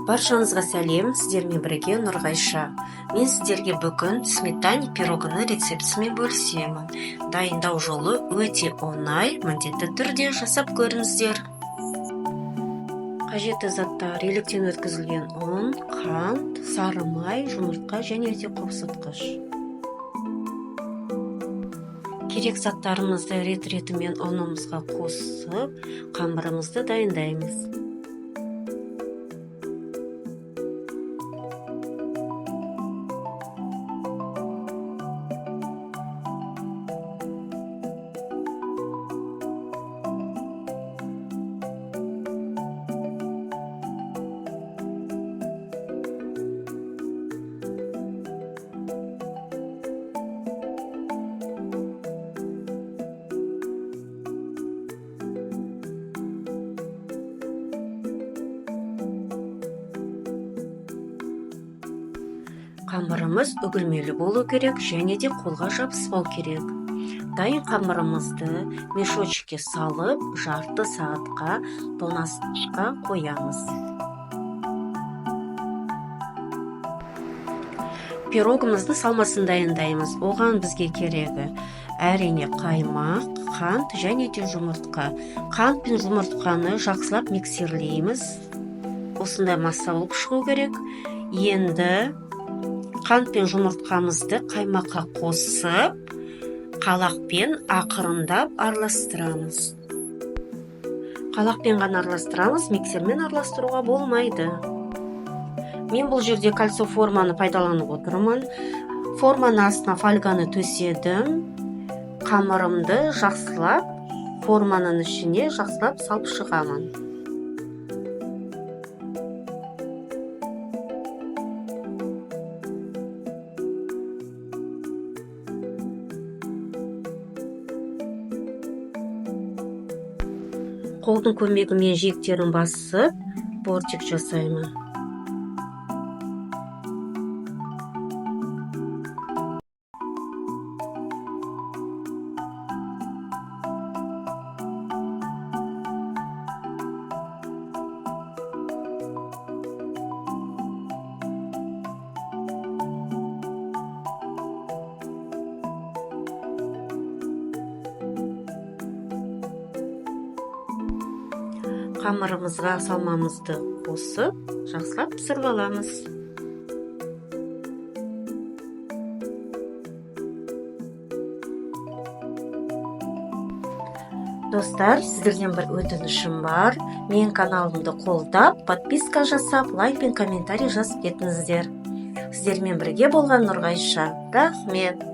Баршаңызға сәлем, сіздермен бірге Нұрғайша. Мен сіздерге бүгін сметане пирогының рецептісімен бөлісемін. Дайындау жолы өте оңай, міндетті түрде жасап көріңіздер. Қажетті заттар: електен өткізілген ұн, қант, сары май, жұмыртқа және өте қоқсытқыш. Керек заттарымызды рет-ретімен ұнымызға қосып, қамырымызды дайындаймыз. Қамырымыз үгілмелі болу керек және де қолға жабыспау керек. Дайын қамырымызды мешочкке салып, жарты сағатқа тоңазытқышқа қоямыз. Пирогымызды салмасын дайындаймыз. Оған бізге керегі әрине қаймақ, қант және де жұмыртқа. Қант пен жұмыртқаны жақсылап миксерлейміз. Осындай масса болып шығу керек. Енді қант пен жұмыртқамызды қаймаққа қосып, қалақпен ақырындап араластырамыз. Қалақпен ғана араластырамыз, миксермен араластыруға болмайды. Мен бұл жерде кольцо форманы пайдаланып отырмын. Форманың астына фольганы төседім. Қамырымды жақсылап форманың ішіне жақсылап салып шығамын. Қолдың көмегімен жиектерін басып, бортик жасаймын. Қамырымызға салмамызды қосып, жақсылап пісіріп аламыз. Достар, сіздерден бір өтінішім бар. Мен каналымды қолдап, подписка жасап, лайк пен комментарий жазып кетіңіздер. Сіздермен бірге болған Нұрғайша. Рахмет.